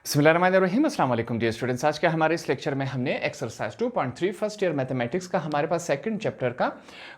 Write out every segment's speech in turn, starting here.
बिस्मिल्लाहिर्रहमानिर्रहीम अस्सलाम वालेकुम डियर स्टूडेंट्स। आज के हमारे इस लेक्चर में हमने एक्सरसाइज 2.3 फर्स्ट ईयर मैथमेटिक्स का हमारे पास सेकंड चैप्टर का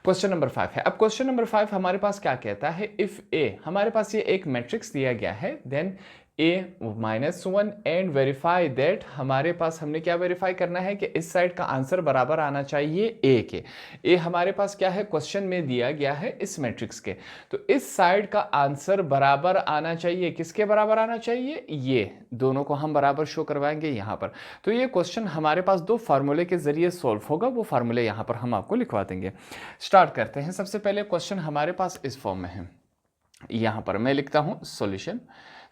क्वेश्चन नंबर 5 है। अब क्वेश्चन नंबर 5 हमारे पास क्या कहता है, इफ ए, हमारे पास ये एक मैट्रिक्स दिया गया है, then a-1 and verify that, हमारे पास हमने क्या वेरीफाई करना है कि इस साइड का आंसर बराबर आना चाहिए a के। a हमारे पास क्या है, क्वेश्चन में दिया गया है इस मैट्रिक्स के, तो इस साइड का आंसर बराबर आना चाहिए। किसके बराबर आना चाहिए, ये दोनों को हम बराबर शो करवाएंगे यहाँ पर। तो ये क्वेश्चन हमारे पास दो फार्मूले के जरिए सॉल्व होगा, वो फार्मूले यहाँ पर हम आपको लिखवा देंगे। स्टार्ट करते हैं। सबसे पहले क्वेश्चन हमारे पास इस फॉर्म में है, यहाँ पर मैं लिखता हूँ सॉल्यूशन।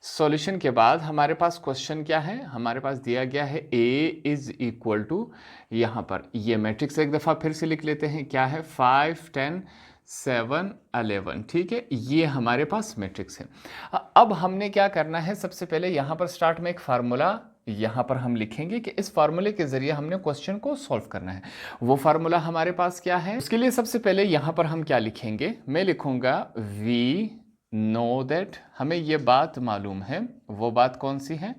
सॉल्यूशन के बाद हमारे पास क्वेश्चन क्या है, हमारे पास दिया गया है a इज इक्वल टू, यहाँ पर ये मैट्रिक्स एक दफ़ा फिर से लिख लेते हैं, क्या है 5, 10, 7, 11। ठीक है, ये हमारे पास मैट्रिक्स है। अब हमने क्या करना है, सबसे पहले यहाँ पर स्टार्ट में एक फार्मूला यहाँ पर हम लिखेंगे कि इस फार्मूले के जरिए हमने क्वेश्चन को सॉल्व करना है। वो फार्मूला हमारे पास क्या है, उसके लिए सबसे पहले यहाँ पर हम क्या लिखेंगे, मैं लिखूंगा वी नो दैट, हमें ये बात मालूम है। वो बात कौन सी है,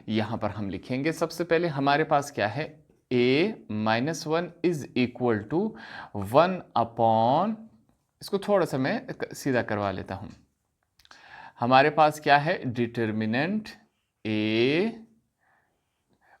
यहाँ पर हम लिखेंगे सबसे पहले हमारे पास क्या है, a-1 is equal to 1 upon, इसको थोड़ा सा मैं सीधा करवा लेता हूँ। हमारे पास क्या है, डिटर्मिनेंट a,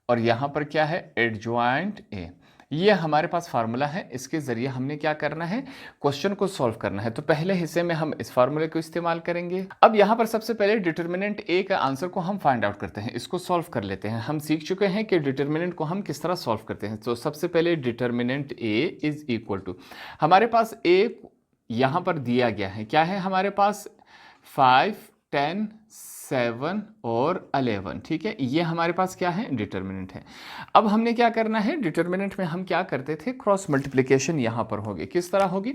और यहाँ पर क्या है, एडजॉइंट a। ये हमारे पास फार्मूला है, इसके जरिए हमने क्या करना है, क्वेश्चन को सॉल्व करना है। तो पहले हिस्से में हम इस फार्मूले को इस्तेमाल करेंगे। अब यहाँ पर सबसे पहले डिटर्मिनेंट ए का आंसर को हम फाइंड आउट करते हैं, इसको सॉल्व कर लेते हैं। हम सीख चुके हैं कि डिटर्मिनेंट को हम किस तरह सॉल्व करते हैं। तो सबसे पहले determinant A is equal to, हमारे पास ए यहाँ पर दिया गया है, क्या है हमारे पास 5, 10, 7 और 11। ठीक है, ये हमारे पास क्या है, डिटर्मिनेंट है। अब हमने क्या करना है, डिटर्मिनेंट में हम क्या करते थे, क्रॉस मल्टीप्लिकेशन यहाँ पर होगी। किस तरह होगी,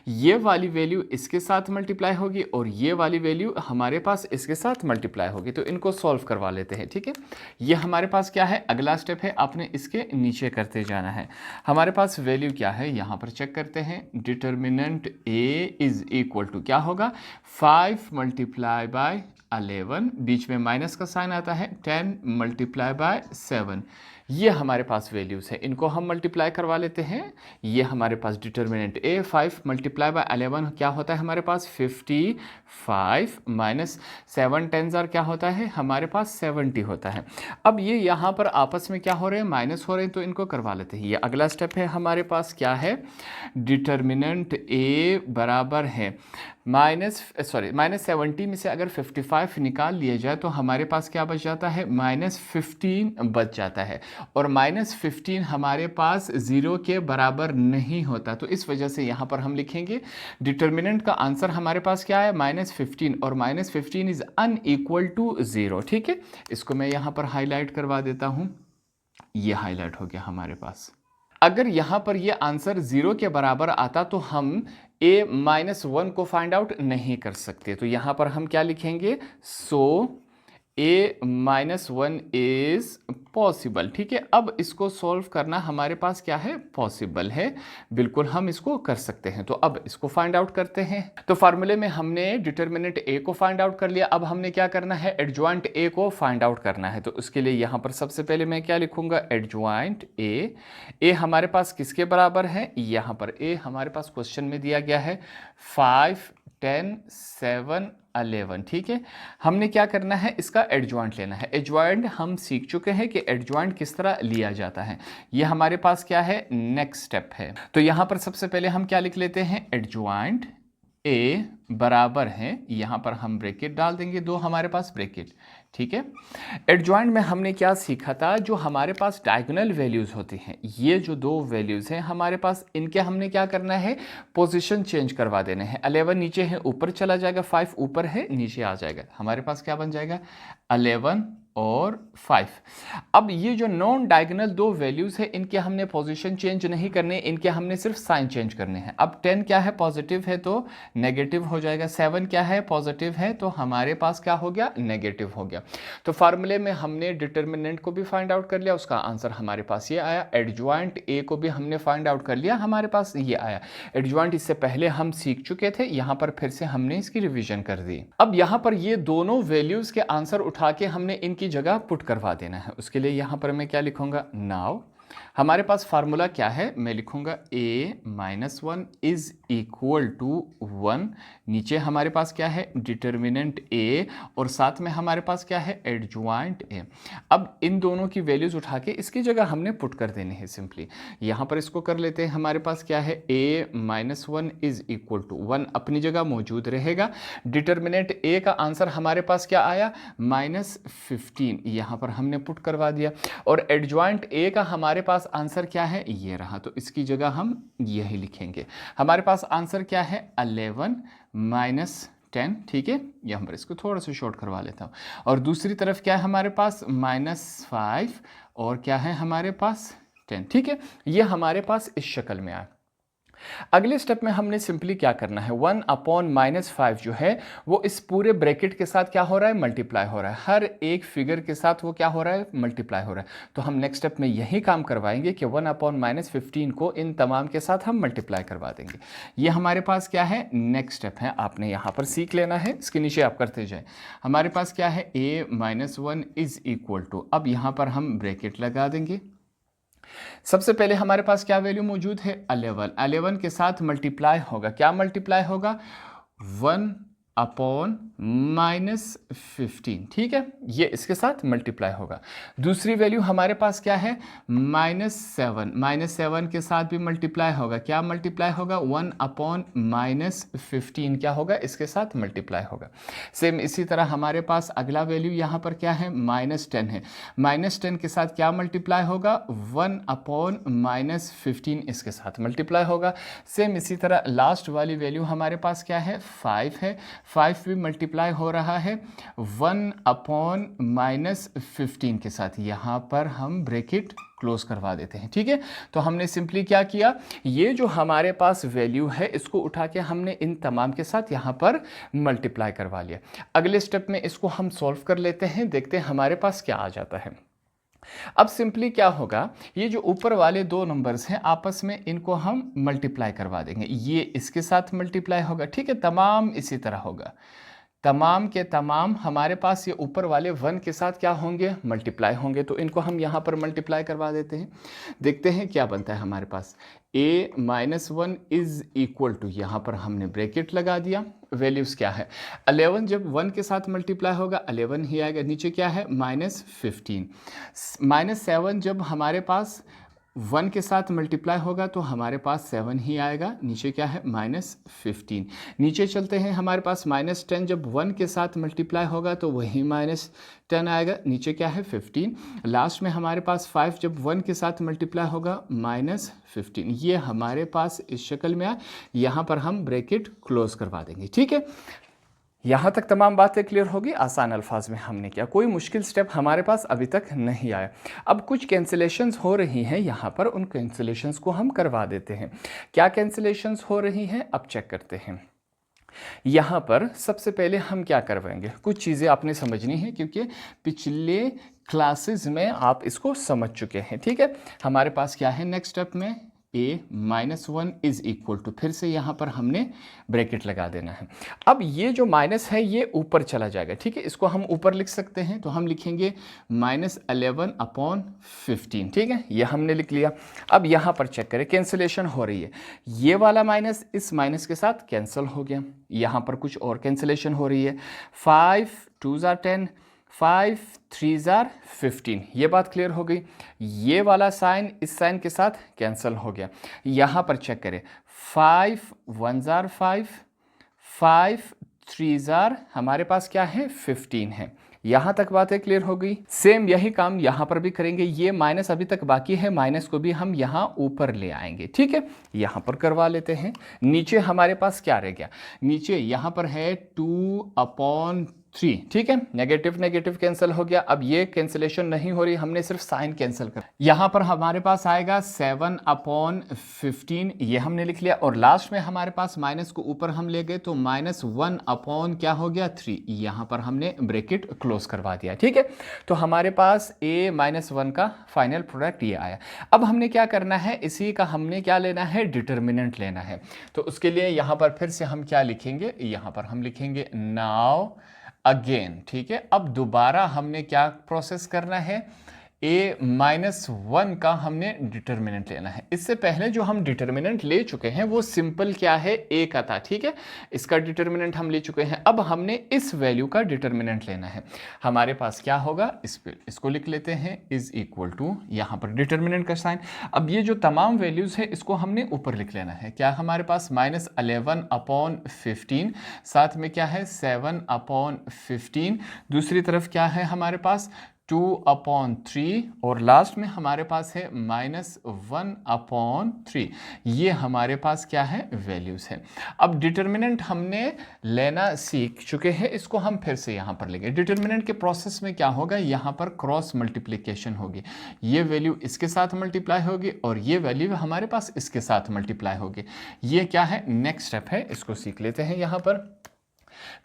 ये वाली वैल्यू इसके साथ मल्टीप्लाई होगी और ये वाली वैल्यू हमारे पास इसके साथ मल्टीप्लाई होगी। तो इनको सॉल्व करवा लेते हैं। ठीक है, ये हमारे पास क्या है, अगला स्टेप है, आपने इसके नीचे करते जाना है। हमारे पास वैल्यू क्या है, यहाँ पर चेक करते हैं। Determinant A is equal to क्या होगा, 5 मल्टीप्लाई बाय 11, बीच में माइनस का साइन आता है, 10 मल्टीप्लाई बाय 7। ये हमारे पास वैल्यूज़ है, इनको हम मल्टीप्लाई करवा लेते हैं। ये हमारे पास डिटर्मिनेंट ए 5 मल्टीप्लाई बाय 11 क्या होता है हमारे पास 55, माइनस 7 10 क्या होता है हमारे पास 70 होता है। अब ये यहाँ पर आपस में क्या हो रहे हैं, माइनस हो रहे हैं, तो इनको करवा लेते हैं। ये अगला स्टेप है, हमारे पास क्या है, डिटर्मिनेंट ए बराबर है माइनस 70 में से अगर 55 निकाल लिया जाए तो हमारे पास क्या बच जाता है, -15 बच जाता है। और -15 हमारे पास 0 के बराबर नहीं होता, तो इस वजह से यहाँ पर हम लिखेंगे डिटर्मिनेंट का आंसर हमारे पास क्या है, -15, और -15 इज अनइक्वल टू 0। ठीक है, इसको मैं यहाँ पर हाईलाइट करवा देता हूँ, ये हाईलाइट हो गया हमारे पास। अगर यहाँ पर ये आंसर 0 के बराबर आता तो हम a-1 को फाइंड आउट नहीं कर सकते। तो यहाँ पर हम क्या लिखेंगे, सो a-1 इज पॉसिबल। ठीक है, अब इसको सॉल्व करना हमारे पास क्या है, पॉसिबल है, बिल्कुल हम इसको कर सकते हैं। तो अब इसको फाइंड आउट करते हैं। तो फार्मूले में हमने डिटर्मिनेंट a को फाइंड आउट कर लिया, अब हमने क्या करना है, एडजॉइंट a को फाइंड आउट करना है। तो उसके लिए यहाँ पर सबसे पहले मैं क्या लिखूंगा, एडजॉइंट a हमारे पास किसके बराबर है, यहाँ पर a हमारे पास क्वेश्चन में दिया गया है 5, 10, 7, 11। ठीक है, हमने क्या करना है, इसका एडजॉइंट लेना है। एडजॉइंट हम सीख चुके हैं कि एडजॉइंट किस तरह लिया जाता है। ये हमारे पास क्या है, नेक्स्ट स्टेप है। तो यहाँ पर सबसे पहले हम क्या लिख लेते हैं, एडजॉइंट ए बराबर है, यहाँ पर हम ब्रैकेट डाल देंगे, दो हमारे पास ब्रैकेट। ठीक है, एडजॉइंट में हमने क्या सीखा था, जो हमारे पास डायगोनल वैल्यूज़ होती हैं, ये जो दो वैल्यूज़ हैं हमारे पास, इनके हमने क्या करना है, पोजीशन चेंज करवा देने हैं। 11 नीचे है, ऊपर चला जाएगा, 5 ऊपर है, नीचे आ जाएगा। हमारे पास क्या बन जाएगा, 11 और 5। अब ये जो नॉन डायगोनल दो वैल्यूज़ है, इनके हमने पोजीशन चेंज नहीं करने, इनके हमने सिर्फ साइन चेंज करने हैं। अब 10 क्या है, पॉजिटिव है तो नेगेटिव हो जाएगा, 7 क्या है, पॉजिटिव है तो हमारे पास क्या हो गया, नेगेटिव हो गया। तो फार्मूले में हमने डिटर्मिनेंट को भी फाइंड आउट कर लिया, उसका आंसर हमारे पास ये आया। एडजॉइंट ए को भी हमने फाइंड आउट कर लिया, हमारे पास ये आया। एडजॉइंट इससे पहले हम सीख चुके थे, यहाँ पर फिर से हमने इसकी रिविजन कर दी। अब यहाँ पर ये दोनों वैल्यूज़ के आंसर उठा के हमने इनके की जगह पुट करवा देना है। उसके लिए यहाँ पर मैं क्या लिखूँगा, नाउ हमारे पास फार्मूला क्या है, मैं लिखूंगा a minus one is equal to 1। नीचे हमारे पास क्या है, डिटर्मिनेंट a, और साथ में हमारे पास क्या है, एडजॉइंट a। अब इन दोनों की वैल्यूज उठा के इसकी जगह हमने पुट कर देनी है सिंपली। यहाँ पर इसको कर लेते हैं। हमारे पास क्या है, a minus one is equal to 1 अपनी जगह मौजूद रहेगा। डिटर्मिनेंट a का आंसर हमारे पास क्या आया, -15, यहाँ पर हमने पुट करवा दिया। और एडजॉइंट a का हमारे पास आंसर क्या है, ये रहा, तो इसकी जगह हम यही लिखेंगे। हमारे पास आंसर क्या है, 11 माइनस 10, ठीक है। यहाँ पर इसको थोड़ा सा शॉर्ट करवा लेता हूँ। और दूसरी तरफ क्या है हमारे पास, -5 और क्या है हमारे पास 10, ठीक है। ये हमारे पास इस शक्ल में आया। अगले स्टेप में हमने सिंपली क्या करना है, 1/-5 जो है वो इस पूरे ब्रैकेट के साथ क्या हो रहा है, मल्टीप्लाई हो रहा है। हर एक फिगर के साथ वो क्या हो रहा है, मल्टीप्लाई हो रहा है। तो हम नेक्स्ट स्टेप में यही काम करवाएंगे कि 1/-15 को इन तमाम के साथ हम मल्टीप्लाई करवा देंगे। ये हमारे पास क्या है, नेक्स्ट स्टेप है, आपने यहाँ पर सीख लेना है। इसके नीचे आप करते जाए। हमारे पास क्या है, a-1 इज इक्वल टू, अब यहाँ पर हम ब्रैकेट लगा देंगे। सबसे पहले हमारे पास क्या वैल्यू मौजूद है, 11 के साथ मल्टीप्लाई होगा, क्या मल्टीप्लाई होगा, 1/-15, ठीक है। ये इसके साथ मल्टीप्लाई होगा। दूसरी वैल्यू हमारे पास क्या है, -7 के साथ भी मल्टीप्लाई होगा, क्या मल्टीप्लाई होगा, 1/-15 क्या होगा, इसके साथ मल्टीप्लाई होगा। सेम इसी तरह हमारे पास अगला वैल्यू यहाँ पर क्या है, -10 है। -10 के साथ क्या मल्टीप्लाई होगा, 1/-15 इसके साथ मल्टीप्लाई होगा। सेम इसी तरह लास्ट वाली वैल्यू हमारे पास क्या है, 5 है। 5 भी मल्टीप्लाई हो रहा है 1/-15 के साथ। यहाँ पर हम ब्रैकेट क्लोज करवा देते हैं, ठीक है। तो हमने सिंपली क्या किया, ये जो हमारे पास वैल्यू है इसको उठा के हमने इन तमाम के साथ यहाँ पर मल्टीप्लाई करवा लिया। अगले स्टेप में इसको हम सॉल्व कर लेते हैं, देखते हैं हमारे पास क्या आ जाता है। अब सिंपली क्या होगा, ये जो ऊपर वाले दो नंबर्स हैं आपस में इनको हम मल्टीप्लाई करवा देंगे। ये इसके साथ मल्टीप्लाई होगा, ठीक है, तमाम इसी तरह होगा। तमाम के तमाम हमारे पास ये ऊपर वाले 1 के साथ क्या होंगे, मल्टीप्लाई होंगे। तो इनको हम यहाँ पर मल्टीप्लाई करवा देते हैं, देखते हैं क्या बनता है हमारे पास। a-1 इज इक्वल टू, यहाँ पर हमने ब्रैकेट लगा दिया। वैल्यूज़ क्या है, 11 जब 1 के साथ मल्टीप्लाई होगा 11 ही आएगा। नीचे क्या है, -15। -7 जब हमारे पास 1 के साथ मल्टीप्लाई होगा तो हमारे पास 7 ही आएगा। नीचे क्या है, -15। नीचे चलते हैं, हमारे पास -10 जब 1 के साथ मल्टीप्लाई होगा तो वही -10 आएगा। नीचे क्या है, 15। लास्ट में हमारे पास 5 जब 1 के साथ मल्टीप्लाई होगा -15। ये हमारे पास इस शक्ल में आए। यहाँ पर हम ब्रैकेट क्लोज करवा देंगे, ठीक है। यहाँ तक तमाम बातें क्लियर होगी, आसान अल्फाज में हमने किया, कोई मुश्किल स्टेप हमारे पास अभी तक नहीं आया। अब कुछ कैंसिलेशंस हो रही हैं यहाँ पर, उन कैंसिलेशंस को हम करवा देते हैं। क्या कैंसिलेशंस हो रही हैं, अब चेक करते हैं। यहाँ पर सबसे पहले हम क्या करवाएंगे, कुछ चीज़ें आपने समझनी है क्योंकि पिछले क्लासेस में आप इसको समझ चुके हैं, ठीक है। हमारे पास क्या है नेक्स्ट स्टेप में, a-1 इज इक्वल टू, फिर से यहाँ पर हमने ब्रैकेट लगा देना है। अब ये जो माइनस है ये ऊपर चला जाएगा, ठीक है। इसको हम ऊपर लिख सकते हैं, तो हम लिखेंगे -11/15, ठीक है। ये हमने लिख लिया। अब यहाँ पर चेक करें, कैंसिलेशन हो रही है। ये वाला माइनस इस माइनस के साथ कैंसिल हो गया। यहाँ पर कुछ और कैंसिलेशन हो रही है। 5 2 * 10, 5 3 * 15, ये बात क्लियर हो गई। ये वाला साइन इस साइन के साथ कैंसिल हो गया। यहाँ पर चेक करें, 5 1 * 5, 5 3 * हमारे पास क्या है, 15 है। यहाँ तक बातें क्लियर हो गई। सेम यही काम यहाँ पर भी करेंगे। ये माइनस अभी तक बाकी है, माइनस को भी हम यहाँ ऊपर ले आएंगे, ठीक है। यहाँ पर करवा लेते हैं। नीचे हमारे पास क्या रह गया, नीचे यहाँ पर है 2/3, ठीक है। नेगेटिव नेगेटिव कैंसिल हो गया। अब ये कैंसिलेशन नहीं हो रही, हमने सिर्फ साइन कैंसिल कर। यहाँ पर हमारे पास आएगा 7/15, ये हमने लिख लिया। और लास्ट में हमारे पास माइनस को ऊपर हम ले गए तो -1 क्या हो गया, 3। यहाँ पर हमने ब्रैकेट क्लोज करवा दिया, ठीक है। तो हमारे पास a-1 का फाइनल प्रोडक्ट ये आया। अब हमने क्या करना है, इसी का हमने क्या लेना है, डिटर्मिनेंट लेना है। तो उसके लिए यहाँ पर फिर से हम क्या लिखेंगे, यहाँ पर हम लिखेंगे नाउ अगेन, ठीक है। अब दोबारा हमने क्या प्रोसेस करना है, a-1 का हमने डिटर्मिनेंट लेना है। इससे पहले जो हम डिटर्मिनेंट ले चुके हैं वो सिंपल क्या है, a का था, ठीक है। इसका डिटर्मिनेंट हम ले चुके हैं, अब हमने इस वैल्यू का डिटर्मिनेंट लेना है। हमारे पास क्या होगा, इसको लिख लेते हैं इज इक्वल टू, यहाँ पर डिटर्मिनेंट का साइन। अब ये जो तमाम वैल्यूज है इसको हमने ऊपर लिख लेना है। क्या हमारे पास -11/15, साथ में क्या है 7/15, दूसरी तरफ क्या है हमारे पास 2/3, और लास्ट में हमारे पास है -1/3। ये हमारे पास क्या है, वैल्यूज है। अब डिटर्मिनेंट हमने लेना सीख चुके हैं, इसको हम फिर से यहाँ पर लेंगे। डिटर्मिनेंट के प्रोसेस में क्या होगा, यहाँ पर क्रॉस मल्टीप्लिकेशन होगी। ये वैल्यू इसके साथ मल्टीप्लाई होगी और ये वैल्यू हमारे पास इसके साथ मल्टीप्लाई होगी। ये क्या है, नेक्स्ट स्टेप है, इसको सीख लेते हैं। यहाँ पर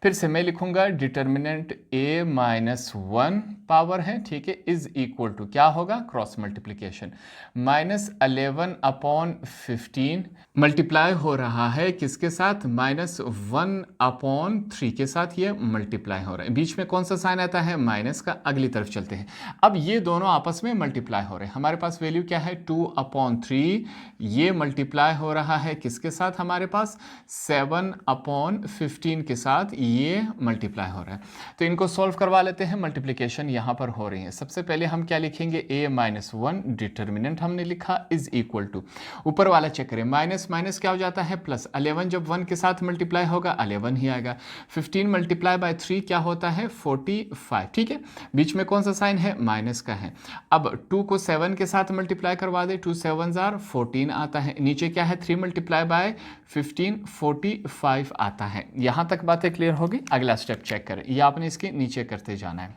फिर से मैं लिखूंगा डिटर्मिनेंट a-1 पावर है, ठीक है, इज इक्वल टू क्या होगा, क्रॉस मल्टीप्लिकेशन, -11/15 मल्टीप्लाई हो रहा है किसके साथ, -1/3 के साथ ये मल्टीप्लाई हो रहा है। बीच में कौन सा साइन आता है, माइनस का। अगली तरफ चलते हैं, अब ये दोनों आपस में मल्टीप्लाई हो रहे हैं। हमारे पास वैल्यू क्या है 2/3, ये मल्टीप्लाई हो रहा है किसके साथ, हमारे पास 7/15 के साथ ये मल्टीप्लाई हो रहा है। तो इनको सॉल्व करवा लेते हैं। मल्टीप्लिकेशन यहाँ पर हो रही है। सबसे पहले हम क्या लिखेंगे, a-1 डिटर्मिनेंट हमने लिखा इज इक्वल टू, ऊपर वाला चेक करें, माइनस माइनस क्या हो जाता है प्लस, 11 जब 1 के साथ मल्टीप्लाई होगा 11 ही आएगा। 15 मल्टीप्लाई बाय 3 क्या होता है 45, ठीक है। बीच में कौन सा साइन है, माइनस का है। अब 2 को 7 के साथ मल्टीप्लाई करवा दे, 2 7 14 आता है। नीचे क्या है 3 मल्टीप्लाई बाय 15 45 आता है। यहाँ तक बातें क्लियर होगी। अगला स्टेप चेक करें, ये आपने इसके नीचे करते जाना है।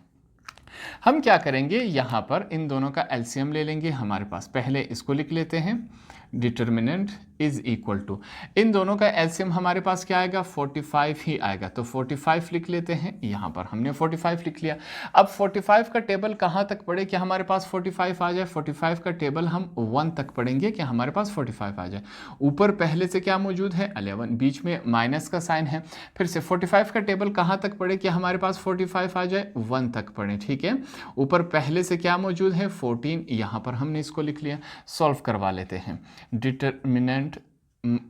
हम क्या करेंगे, यहाँ पर इन दोनों का एलसीएम ले लेंगे। हमारे पास पहले इसको लिख लेते हैं, डिटर्मिनेंट इज इक्वल टू, इन दोनों का एलसीएम हमारे पास क्या आएगा 45 ही आएगा, तो 45 लिख लेते हैं। यहाँ पर हमने 45 लिख लिया। अब 45 का टेबल कहाँ तक पढ़े कि हमारे पास 45 आ जाए, 45 का टेबल हम 1 तक पढ़ेंगे कि हमारे पास 45 आ जाए। ऊपर पहले से क्या मौजूद है 11, बीच में माइनस का साइन है। फिर से 45 का टेबल कहाँ तक पढ़े कि हमारे पास 45 आ जाए, 1 तक पढ़े, ठीक है। ऊपर पहले से क्या मौजूद है 14, यहाँ पर हमने इसको लिख लिया। सॉल्व करवा लेते हैं। डिटर्मिनेंट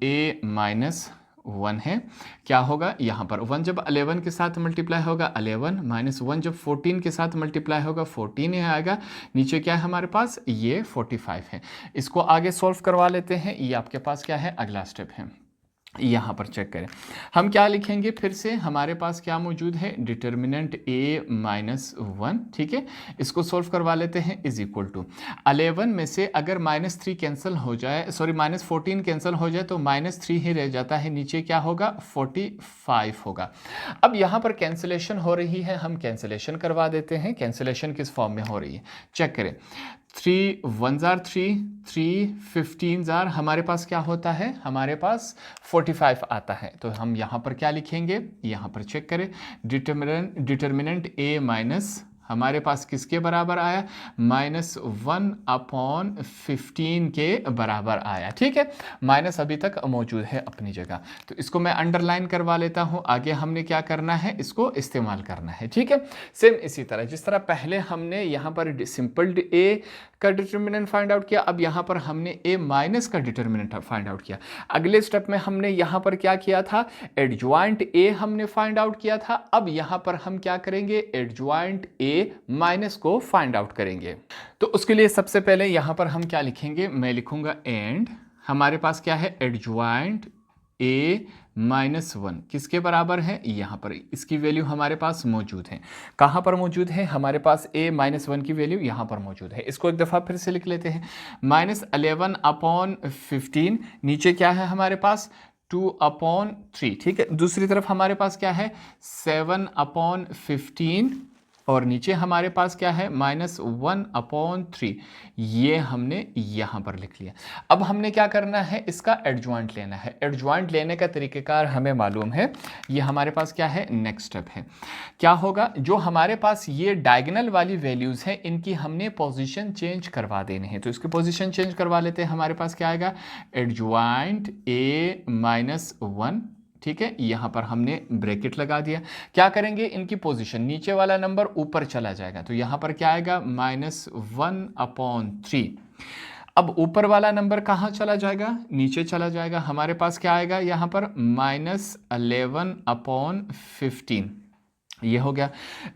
a-1 है, क्या होगा यहाँ पर 1 जब 11 के साथ मल्टीप्लाई होगा 11, -1 जब 14 के साथ मल्टीप्लाई होगा 14 ही आएगा। नीचे क्या है हमारे पास, ये 45 है। इसको आगे सॉल्व करवा लेते हैं। ये आपके पास क्या है, अगला स्टेप है। यहाँ पर चेक करें, हम क्या लिखेंगे, फिर से हमारे पास क्या मौजूद है, डिटर्मिनेंट a-1, ठीक है। इसको सॉल्व करवा लेते हैं इज इक्वल टू 11 में से अगर -3 कैंसिल हो जाए, सॉरी -14 कैंसिल हो जाए तो -3 ही रह जाता है। नीचे क्या होगा 45 होगा। अब यहाँ पर कैंसिलेशन हो रही है, हम कैंसिलेशन करवा देते हैं। कैंसिलेशन किस फॉर्म में हो रही है चेक करें, 3 1 3, 3 15 हमारे पास क्या होता है, हमारे पास 45 आता है। तो हम यहाँ पर क्या लिखेंगे, यहाँ पर चेक करें, डिटर्मिनेंट a- हमारे पास किसके बराबर आया, -1/15 के बराबर आया, ठीक है। माइनस अभी तक मौजूद है अपनी जगह, तो इसको मैं अंडरलाइन करवा लेता हूं। आगे हमने क्या करना है, इसको इस्तेमाल करना है, ठीक है। सेम इसी तरह जिस तरह पहले हमने यहाँ पर सिंपल a का डिटर्मिनेंट फाइंड आउट किया, अब यहाँ पर हमने a- का डिटर्मिनेंट फाइंड आउट किया। अगले स्टेप में हमने यहाँ पर क्या किया था, एडजॉइंट a हमने फाइंड आउट किया था। अब यहाँ पर हम क्या करेंगे, एडजॉइंट a माइनस को फाइंड आउट करेंगे। तो उसके लिए सबसे पहले यहां पर हम क्या लिखेंगे, मैं लिखूंगा एंड, हमारे पास क्या है एडजॉइंट a-1 किसके बराबर है, यहां पर इसकी वैल्यू हमारे पास मौजूद है। कहां पर मौजूद है, हमारे पास a-1 की वैल्यू यहां पर मौजूद है। इसको एक दफा फिर से लिख लेते हैं, -11/15, नीचे क्या है हमारे पास 2/3, ठीक है। दूसरी तरफ हमारे पास क्या है 7/15 और नीचे हमारे पास क्या है -1/3, ये हमने यहाँ पर लिख लिया। अब हमने क्या करना है, इसका एडजॉइंट लेना है। एडजॉइंट लेने का तरीक़ेकार हमें मालूम है। ये हमारे पास क्या है, नेक्स्ट स्टेप है। क्या होगा, जो हमारे पास ये डायगोनल वाली वैल्यूज़ हैं, इनकी हमने पोजीशन चेंज करवा देनी है। तो इसकी पोजीशन चेंज करवा लेते हैं। हमारे पास क्या आएगा, एडजॉइंट a-1, ठीक है, यहाँ पर हमने ब्रैकेट लगा दिया। क्या करेंगे, इनकी पोजीशन, नीचे वाला नंबर ऊपर चला जाएगा तो यहाँ पर क्या आएगा -1/3। अब ऊपर वाला नंबर कहाँ चला जाएगा, नीचे चला जाएगा। हमारे पास क्या आएगा यहाँ पर -11/15। ये हो गया।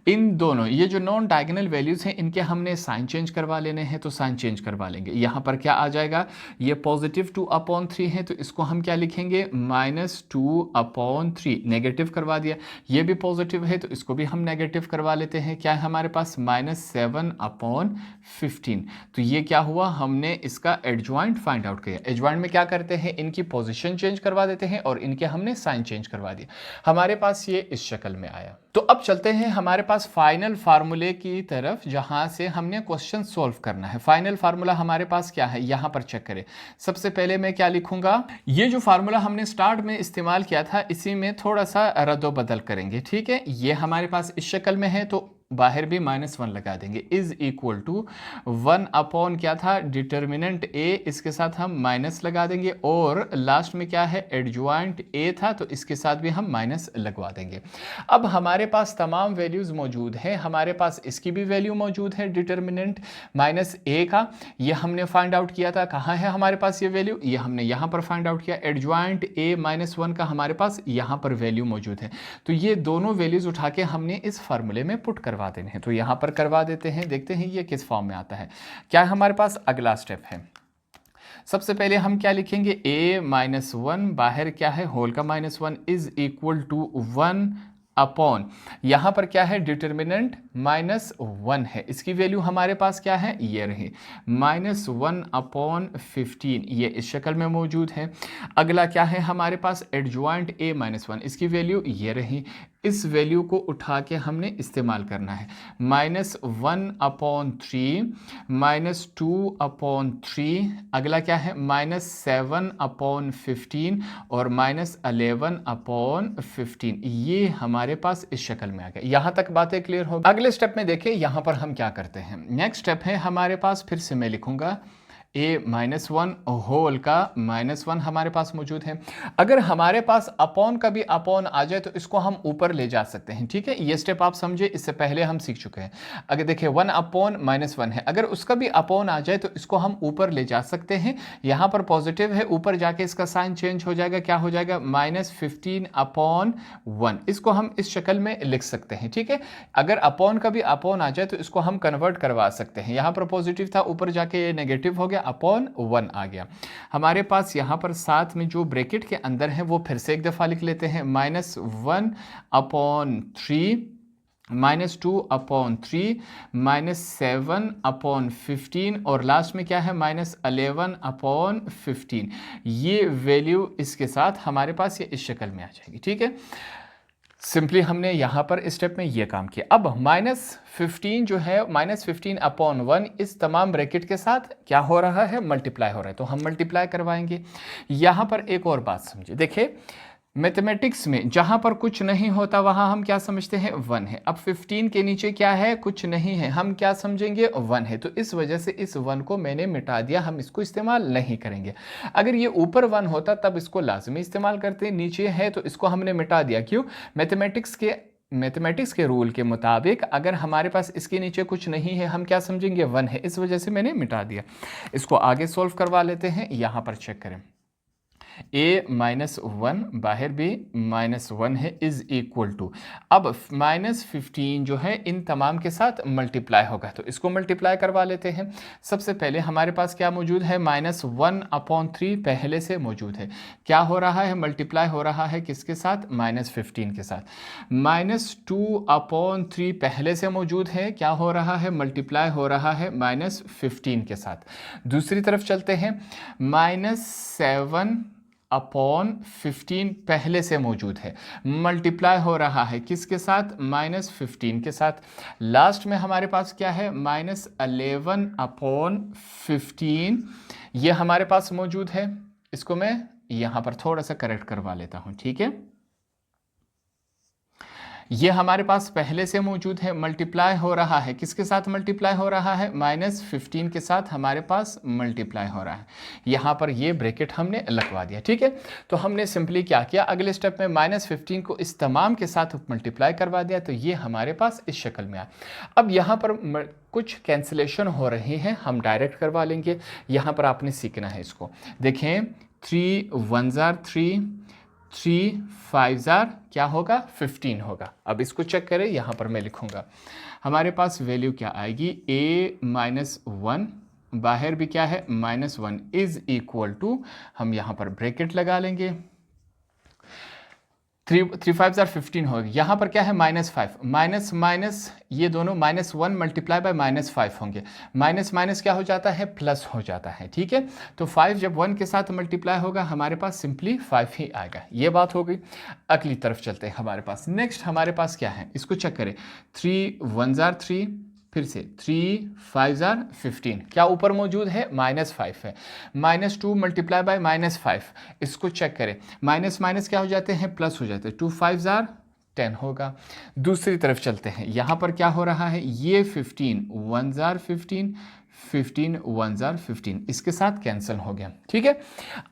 इन दोनों, ये जो नॉन डायगोनल वैल्यूज हैं इनके हमने साइन चेंज करवा लेने हैं तो साइन चेंज करवा लेंगे। यहाँ पर क्या आ जाएगा, ये +2/3 है तो इसको हम क्या लिखेंगे -2/3। नेगेटिव करवा दिया, ये भी पॉजिटिव है तो इसको भी हम नेगेटिव करवा लेते हैं। क्या है हमारे पास -7/15। तो ये क्या हुआ, हमने इसका एडजॉइंट फाइंड आउट किया। एडजॉइंट में क्या करते हैं, इनकी पोजिशन चेंज करवा देते हैं और इनके हमने साइन चेंज करवा दिया। हमारे पास ये इस शक्ल में आया। तो अब चलते हैं हमारे पास फाइनल फार्मूले की तरफ, जहां से हमने क्वेश्चन सॉल्व करना है। फाइनल फार्मूला हमारे पास क्या है, यहां पर चेक करें। सबसे पहले मैं क्या लिखूंगा, ये जो फार्मूला हमने स्टार्ट में इस्तेमाल किया था इसी में थोड़ा सा रद्दो बदल करेंगे। ठीक है, ये हमारे पास इस शक्ल में है तो बाहर भी -1 लगा देंगे। इज इक्वल टू 1 क्या था, डिटर्मिनेंट ए, इसके साथ हम माइनस लगा देंगे और लास्ट में क्या है, एडजॉइंट ए था तो इसके साथ भी हम माइनस लगवा देंगे। अब हमारे पास तमाम वैल्यूज मौजूद हैं। हमारे पास इसकी भी वैल्यू मौजूद है, डिटर्मिनेंट -a का, ये हमने फाइंड आउट किया था। कहाँ है हमारे पास ये वैल्यू, ये हमने यहाँ पर फाइंड आउट किया। एडजॉइंट a -1 का हमारे पास यहाँ पर वैल्यू मौजूद है। तो ये दोनों वैल्यूज उठा के हमने इस फार्मूले में पुट करवा देने हैं। तो यहाँ पर करवा देते हैं, देखते हैं ये किस फॉर्म में आता है। क्या हमारे पास अगला स्टेप है, सबसे पहले हम क्या लिखेंगे, a -1 बाहर क्या है, होल का -1 इज इक्वल टू 1/, यहाँ पर क्या है, डिटर्मिनेंट -1 है, इसकी वैल्यू हमारे पास क्या है, ये रही -1/15, ये इस शक्ल में मौजूद है। अगला क्या है हमारे पास, एडजॉइंट a -1, इसकी वैल्यू ये रही। इस वैल्यू को उठा के हमने इस्तेमाल करना है, -1/3 -2/3, अगला क्या है -7/15 और -11/15। ये हमारे पास इस शक्ल में आ गया। यहां तक बातें क्लियर हो। अगले स्टेप में देखिए यहां पर हम क्या करते हैं। नेक्स्ट स्टेप है हमारे पास, फिर से मैं लिखूंगा a -1 होल का -1 हमारे पास मौजूद है। अगर हमारे पास अपॉन का भी अपॉन आ जाए तो इसको हम ऊपर ले जा सकते हैं। ठीक है, ये स्टेप आप समझे, इससे पहले हम सीख चुके हैं। अगर देखिए 1/-1 है, अगर उसका भी अपॉन आ जाए तो इसको हम ऊपर ले जा सकते हैं। यहाँ पर पॉजिटिव है, ऊपर जाके इसका साइन चेंज हो जाएगा, क्या हो जाएगा -15/1। इसको हम इस शक्ल में लिख सकते हैं। ठीक है, अगर अपॉन का भी अपॉन आ जाए तो इसको हम कन्वर्ट करवा सकते हैं। यहाँ पर पॉजिटिव था, ऊपर जाके ये नेगेटिव हो गया, /1 आ गया। हमारे पास यहाँ पर साथ में जो ब्रैकेट के अंदर है वो फिर से एक दफा लिख लेते हैं, -1/3 -2/3 -7/15 और लास्ट में क्या है -11/15। ये वैल्यू इसके साथ हमारे पास ये इस शक्ल में आ जाएगी। ठीक है, सिंपली हमने यहाँ पर इस स्टेप में ये काम किया। अब -15 जो है, -15/1 इस तमाम ब्रैकेट के साथ क्या हो रहा है, मल्टीप्लाई हो रहा है, तो हम मल्टीप्लाई करवाएंगे। यहाँ पर एक और बात समझिए, देखिए मैथमेटिक्स में जहां पर कुछ नहीं होता वहां हम क्या समझते हैं, 1 है। अब 15 के नीचे क्या है, कुछ नहीं है, हम क्या समझेंगे, 1 है। तो इस वजह से इस 1 को मैंने मिटा दिया, हम इसको इस्तेमाल नहीं करेंगे। अगर ये ऊपर 1 होता तब इसको लाजमी इस्तेमाल करते, नीचे है तो इसको हमने मिटा दिया। क्यों, मैथमेटिक्स के रूल के मुताबिक अगर हमारे पास इसके नीचे कुछ नहीं है हम क्या समझेंगे, 1 है, इस वजह से मैंने मिटा दिया। इसको आगे सॉल्व करवा लेते हैं। यहाँ पर चेक करें, a -1 बाहर भी -1 है, इज इक्वल टू, अब -15 जो है इन तमाम के साथ मल्टीप्लाई होगा तो इसको मल्टीप्लाई करवा लेते हैं। सबसे पहले हमारे पास क्या मौजूद है, -1/3 पहले से मौजूद है। क्या हो रहा है, मल्टीप्लाई हो रहा है किसके साथ, -15 के साथ। -2/3 पहले से मौजूद है, क्या हो रहा है, मल्टीप्लाई हो रहा है -15 के साथ। दूसरी तरफ चलते हैं, -7/15 पहले से मौजूद है, मल्टीप्लाई हो रहा है किसके साथ, -15 के साथ। लास्ट में हमारे पास क्या है, -11/15 ये हमारे पास मौजूद है। इसको मैं यहां पर थोड़ा सा करेक्ट करवा लेता हूं। ठीक है, ये हमारे पास पहले से मौजूद है, मल्टीप्लाई हो रहा है, किसके साथ मल्टीप्लाई हो रहा है, -15 के साथ हमारे पास मल्टीप्लाई हो रहा है। यहाँ पर ये ब्रैकेट हमने लगवा दिया, ठीक है। तो हमने सिंपली क्या किया, अगले स्टेप में -15 को इस तमाम के साथ मल्टीप्लाई करवा दिया, तो ये हमारे पास इस शक्ल में आया। अब यहाँ पर कुछ कैंसिलेशन हो रही हैं, हम डायरेक्ट करवा लेंगे। यहाँ पर आपने सीखना है इसको, देखें 3 1 3, 3 5 क्या होगा, 15 होगा। अब इसको चेक करें, यहाँ पर मैं लिखूँगा, हमारे पास वैल्यू क्या आएगी, a-1, बाहर भी क्या है -1 इज इक्वल टू, हम यहाँ पर ब्रैकेट लगा लेंगे, 3 5 15 होगी। यहाँ पर क्या है -5, माइनस माइनस ये दोनों -1 मल्टीप्लाई बाय -5 होंगे, माइनस माइनस क्या हो जाता है, प्लस हो जाता है, ठीक है। तो 5 जब 1 के साथ मल्टीप्लाई होगा हमारे पास सिंपली 5 ही आएगा। ये बात हो गई। अगली तरफ चलते हैं, हमारे पास नेक्स्ट हमारे पास क्या है, इसको चेक करें, 3 1 3, फिर से 3 5 15, क्या ऊपर मौजूद है, -5 है, -2 मल्टीप्लाई बाय -5, इसको चेक करें, माइनस माइनस क्या हो जाते हैं, प्लस हो जाते हैं, 2 5 10 होगा। दूसरी तरफ चलते हैं, यहाँ पर क्या हो रहा है, ये 15 1 15, 15 1 15, इसके साथ कैंसिल हो गया, ठीक है।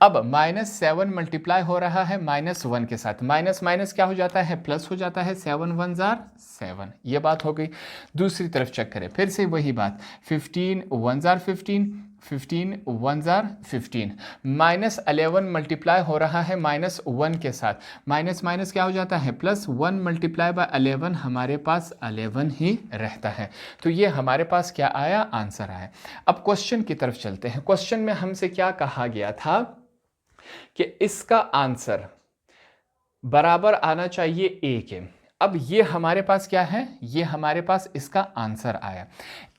अब -7 मल्टीप्लाई हो रहा है -1 के साथ, माइनस माइनस क्या हो जाता है, प्लस हो जाता है, 7 1 7, ये बात हो गई। दूसरी तरफ चेक करें, फिर से वही बात, 15 1 15, 15 1 15, -11 मल्टीप्लाई हो रहा है -1 के साथ, माइनस माइनस क्या हो जाता है, +1 मल्टीप्लाई बाय 11, हमारे पास 11 ही रहता है। तो ये हमारे पास क्या आया, आंसर आया। अब क्वेश्चन की तरफ चलते हैं। क्वेश्चन में हमसे क्या कहा गया था कि इसका आंसर बराबर आना चाहिए a के। अब ये हमारे पास क्या है, ये हमारे पास इसका आंसर आया।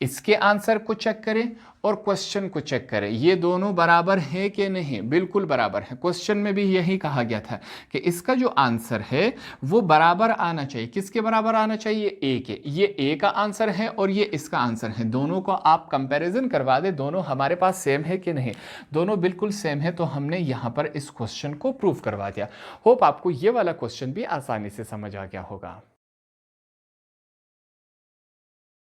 इसके आंसर को चेक करें और क्वेश्चन को चेक करें, ये दोनों बराबर है कि नहीं, बिल्कुल बराबर है। क्वेश्चन में भी यही कहा गया था कि इसका जो आंसर है वो बराबर आना चाहिए, किसके बराबर आना चाहिए, ए के। ये ए का आंसर है और ये इसका आंसर है, दोनों को आप कंपैरिजन करवा दे, दोनों हमारे पास सेम है कि नहीं, दोनों बिल्कुल सेम है। तो हमने यहाँ पर इस क्वेश्चन को प्रूव करवा दिया। होप आपको ये वाला क्वेश्चन भी आसानी से समझ आ गया होगा।